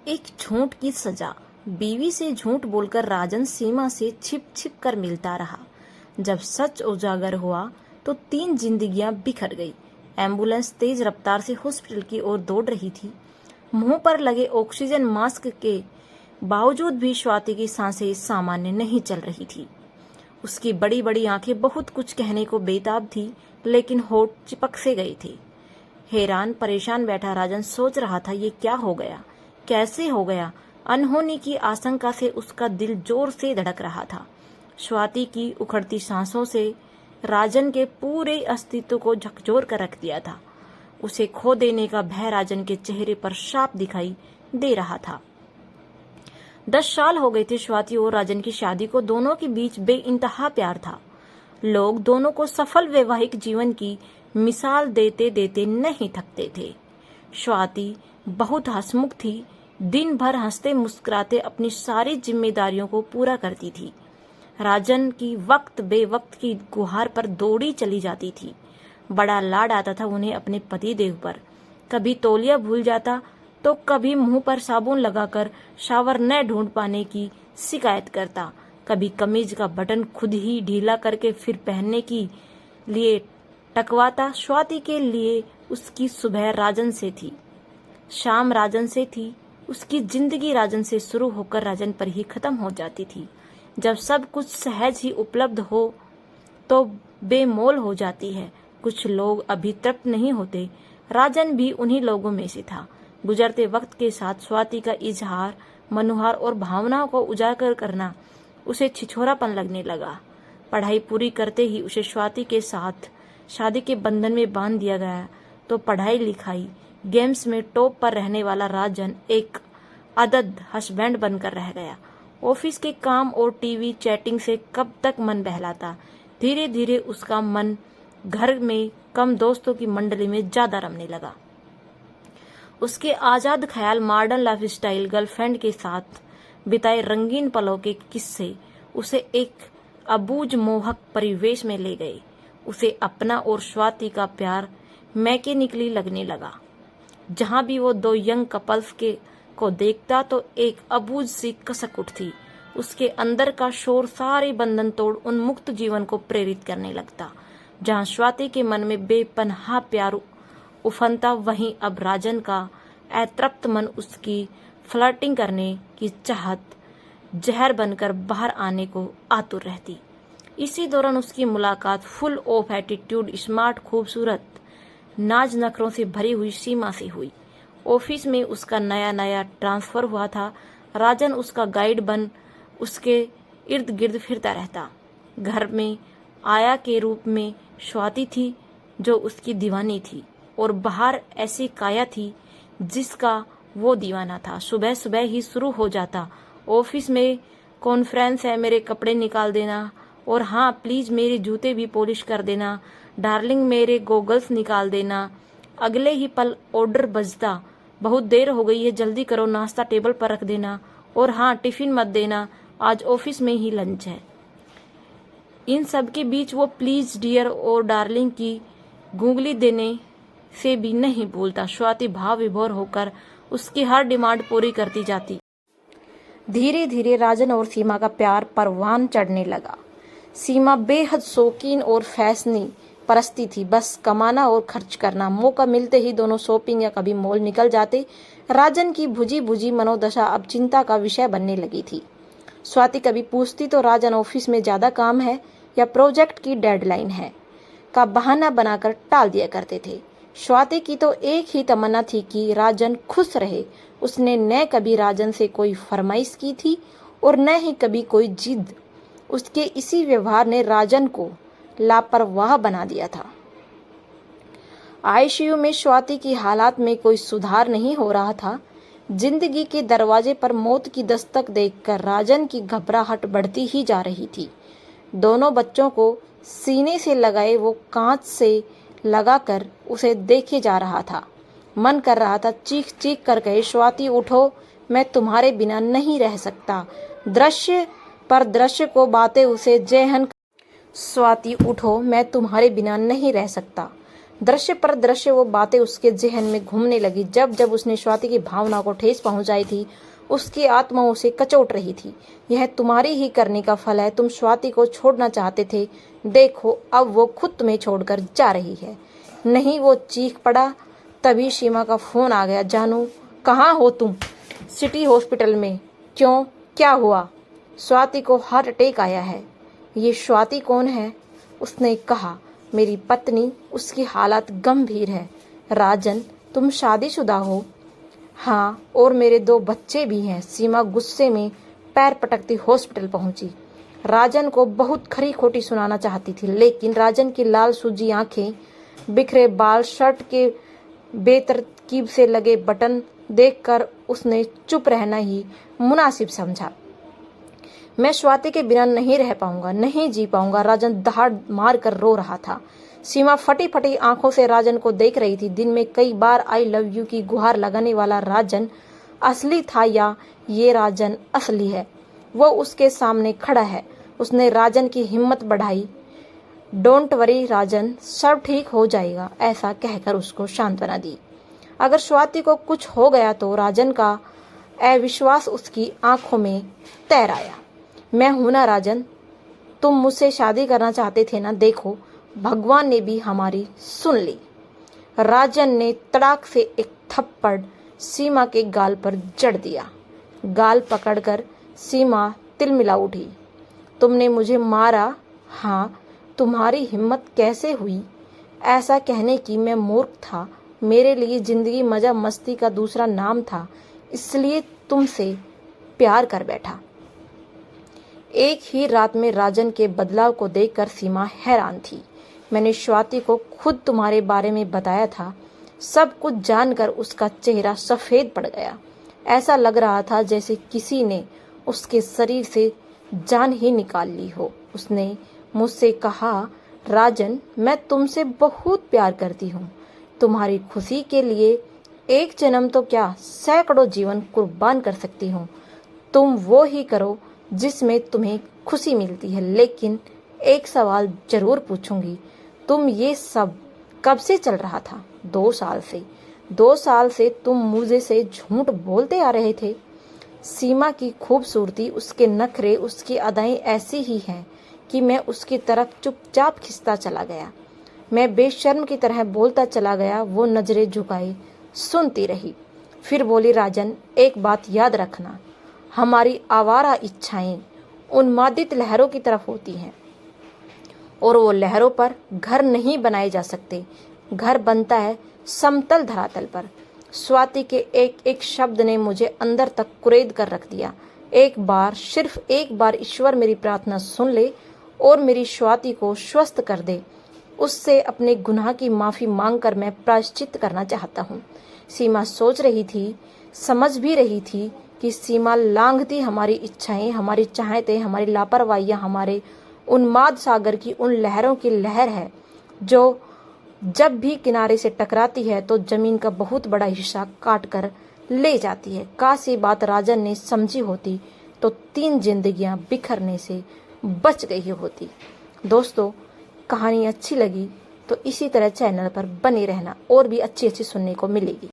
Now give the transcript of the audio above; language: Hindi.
एक झूठ की सजा। बीवी से झूठ बोलकर राजन सीमा से छिप छिप कर मिलता रहा। जब सच उजागर हुआ तो 3 जिंदगियां बिखर गई। एम्बुलेंस तेज रफ्तार से हॉस्पिटल की ओर दौड़ रही थी। मुंह पर लगे ऑक्सीजन मास्क के बावजूद भी स्वाति की सांसें सामान्य नहीं चल रही थी। उसकी बड़ी बड़ी आंखें बहुत कुछ कहने को बेताब थी, लेकिन होठ चिपक से गए थे। हैरान परेशान बैठा राजन सोच रहा था, ये क्या हो गया, कैसे हो गया। अनहोनी की आशंका से उसका दिल जोर से धड़क रहा था। स्वाति की उखड़ती सांसों से राजन के पूरे अस्तित्व को झकझोर कर रख दिया था। उसे खो देने का भय राजन के चेहरे पर साफ दिखाई दे रहा था। 10 साल हो गए थे स्वाति और राजन की शादी को। दोनों के बीच बेइंतहा प्यार था। लोग दोनों को सफल वैवाहिक जीवन की मिसाल देते देते नहीं थकते थे। स्वाति बहुत हंसमुख थी। दिन भर हंसते मुस्कुराते अपनी सारी जिम्मेदारियों को पूरा करती थी। राजन की वक्त बेवक्त की गुहार पर दौड़ी चली जाती थी। बड़ा लाड आता था उन्हें अपने पति देव पर। कभी तौलिया भूल जाता तो कभी मुंह पर साबुन लगाकर शावर न ढूंढ पाने की शिकायत करता। कभी कमीज का बटन खुद ही ढीला करके फिर पहनने के लिए टकवाता। स्वाति के लिए उसकी सुबह राजन से थी, शाम राजन से थी। उसकी जिंदगी राजन से शुरू होकर राजन पर ही खत्म हो जाती थी। जब सब कुछ सहज ही उपलब्ध हो तो बेमोल हो जाती है। कुछ लोग अभी तृप्त नहीं होते। राजन भी उन्हीं लोगों में से था। गुजरते वक्त के साथ स्वाति का इजहार, मनुहार और भावनाओं को उजागर करना उसे छिछोरापन लगने लगा। पढ़ाई पूरी करते ही उसे स्वाति के साथ शादी के बंधन में बांध दिया गया तो पढ़ाई लिखाई गेम्स में टॉप पर रहने वाला राजन एक आदर्श हस्बैंड बनकर रह गया। ऑफिस के काम और टीवी चैटिंग से कब तक मन बहलाता। धीरे धीरे उसका मन घर में कम दोस्तों की मंडली में ज्यादा रमने लगा। उसके आजाद ख्याल मॉडर्न लाइफस्टाइल, गर्लफ्रेंड के साथ बिताए रंगीन पलों के किस्से उसे एक अबूझ मोहक परिवेश में ले गए। उसे अपना और स्वाति का प्यार मैकेनिकली लगने लगा। जहां भी वो 2 यंग कपल्स को देखता तो एक अबूझ सी कसक उठती। उसके अंदर का शोर सारे बंधन तोड़ उन्मुक्त जीवन को प्रेरित करने लगता। जहां स्वाति के मन में बेपनाह प्यार उफनता, वहीं अब राजन का अतृप्त मन उसकी फ्लर्टिंग करने की चाहत जहर बनकर बाहर आने को आतुर रहती। इसी दौरान उसकी मुलाकात फुल ऑफ एटीट्यूड, स्मार्ट, खूबसूरत, नाज नखरों से भरी हुई सीमा से हुई। ऑफिस में उसका नया नया ट्रांसफर हुआ था। राजन उसका गाइड बन उसके इर्द गिर्द फिरता रहता। घर में आया के रूप में स्वाति थी जो उसकी दीवानी थी, और बाहर ऐसी काया थी जिसका वो दीवाना था। सुबह सुबह ही शुरू हो जाता, ऑफिस में कॉन्फ्रेंस है, मेरे कपड़े निकाल देना, और हाँ प्लीज मेरे जूते भी पॉलिश कर देना, डार्लिंग मेरे गॉगल्स निकाल देना। अगले ही पल ऑर्डर बजता, बहुत देर हो गई है, जल्दी करो, नाश्ता टेबल पर रख देना, और हाँ टिफिन मत देना, आज ऑफिस में ही लंच है। इन सब के बीच वो प्लीज डियर और डार्लिंग की गूंगली देने से भी नहीं भूलता। स्वाति भाव विभोर होकर उसकी हर डिमांड पूरी करती जाती। धीरे धीरे राजन और सीमा का प्यार परवान चढ़ने लगा। सीमा बेहद शौकीन और फैशनी परस्ती थी। बस कमाना और खर्च करना। मौका मिलते ही दोनों शॉपिंग या कभी मॉल निकल जाते। राजन की भुजी भुजी मनोदशा अब चिंता का विषय बनने लगी थी। स्वाति कभी पूछती तो राजन ऑफिस में ज्यादा काम है या प्रोजेक्ट की डेडलाइन है का बहाना बनाकर टाल दिया करते थे। स्वाति की तो एक ही तमन्ना थी कि राजन खुश रहे। उसने न कभी राजन से कोई फरमाइश की थी और न ही कभी कोई जिद। उसके इसी व्यवहार ने राजन को लापरवाह बना दिया था। आईसीयू में स्वाति की हालात में कोई सुधार नहीं हो रहा था। जिंदगी के दरवाजे पर मौत की दस्तक देखकर राजन की घबराहट बढ़ती ही जा रही थी। दोनों बच्चों को सीने से लगाए वो कांच से लगाकर उसे देखे जा रहा था। मन कर रहा था चीख चीख कर कहे, स्वाति उठो, मैं तुम्हारे बिना नहीं रह सकता। दृश्य पर दृश्य को बातें उसे जहन। स्वाति उठो, मैं तुम्हारे बिना नहीं रह सकता। दृश्य पर दृश्य वो बातें उसके जहन में घूमने लगी। जब जब उसने स्वाति की भावना को ठेस पहुंचाई थी, उसकी आत्मा उसे कचोट रही थी। यह तुम्हारी ही करने का फल है। तुम स्वाति को छोड़ना चाहते थे, देखो अब वो खुद तुम्हें छोड़कर जा रही है। नहीं, वो चीख पड़ा। तभी सीमा का फोन आ गया। जानू, कहाँ हो तुम? सिटी हॉस्पिटल में। क्यों, क्या हुआ? स्वाति को हार्ट अटैक आया है। ये स्वाति कौन है? उसने कहा, मेरी पत्नी, उसकी हालत गंभीर है। राजन, तुम शादीशुदा हो? हाँ, और मेरे 2 बच्चे भी हैं। सीमा गुस्से में पैर पटकती हॉस्पिटल पहुंची। राजन को बहुत खरी खोटी सुनाना चाहती थी, लेकिन राजन की लाल सूजी आंखें, बिखरे बाल, शर्ट के बेतरतीब से लगे बटन देखकर उसने चुप रहना ही मुनासिब समझा। मैं स्वाति के बिना नहीं रह पाऊंगा, नहीं जी पाऊंगा। राजन दहाड़ मार कर रो रहा था। सीमा फटी फटी आंखों से राजन को देख रही थी। दिन में कई बार आई लव यू की गुहार लगाने वाला राजन असली था या ये राजन असली है? वो उसके सामने खड़ा है। उसने राजन की हिम्मत बढ़ाई। डोंट वरी राजन, सब ठीक हो जाएगा, ऐसा कहकर उसको सांत्वना दी। अगर स्वाति को कुछ हो गया तो राजन का अविश्वास उसकी आंखों में तैर आया। मैं हूं ना राजन, तुम मुझसे शादी करना चाहते थे ना, देखो भगवान ने भी हमारी सुन ली। राजन ने तड़ाक से एक थप्पड़ सीमा के गाल पर जड़ दिया। गाल पकड़कर सीमा तिलमिला उठी। तुमने मुझे मारा? हाँ, तुम्हारी हिम्मत कैसे हुई ऐसा कहने की? मैं मूर्ख था। मेरे लिए जिंदगी मजा मस्ती का दूसरा नाम था, इसलिए तुमसे प्यार कर बैठा। एक ही रात में राजन के बदलाव को देखकर सीमा हैरान थी। मैंने स्वाति को खुद तुम्हारे बारे में बताया था। सब कुछ जानकर उसका चेहरा सफेद पड़ गया। ऐसा लग रहा था जैसे किसी ने उसके शरीर से जान ही निकाल ली हो। उसने मुझसे कहा, राजन, मैं तुमसे बहुत प्यार करती हूँ। तुम्हारी खुशी के लिए एक जन्म तो क्या, सैकड़ों जीवन कुर्बान कर सकती हूँ। तुम वो ही करो जिसमें तुम्हें खुशी मिलती है। लेकिन एक सवाल जरूर पूछूंगी, तुम ये सब कब से चल रहा था? 2 साल से। 2 साल से तुम मुझे से झूठ बोलते आ रहे थे। सीमा की खूबसूरती, उसके नखरे, उसकी अदाएं ऐसी ही हैं कि मैं उसकी तरफ चुपचाप खिंचता चला गया। मैं बेशर्म की तरह बोलता चला गया। वो नजरें झुकाए सुनती रही। फिर बोली, राजन, एक बात याद रखना, हमारी आवारा इच्छाएं उन्मादित लहरों की तरफ होती हैं और वो लहरों पर घर नहीं बनाए जा सकते। घर बनता है समतल धरातल पर। स्वाति के एक एक शब्द ने मुझे अंदर तक कुरेद कर रख दिया। एक बार, सिर्फ एक बार ईश्वर मेरी प्रार्थना सुन ले और मेरी स्वाति को स्वस्थ कर दे। उससे अपने गुनाह की माफी मांगकर मैं प्रायश्चित करना चाहता हूँ। सीमा सोच रही थी, समझ भी रही थी कि सीमा लांघती हमारी इच्छाएं, हमारी चाहतें, हमारी लापरवाहियां, हमारे उन्माद सागर की उन लहरों की लहर है जो जब भी किनारे से टकराती है तो जमीन का बहुत बड़ा हिस्सा काट कर ले जाती है। काश ये बात राजन ने समझी होती तो 3 जिंदगियां बिखरने से बच गई होती। दोस्तों, कहानी अच्छी लगी तो इसी तरह चैनल पर बने रहना, और भी अच्छी अच्छी सुनने को मिलेगी।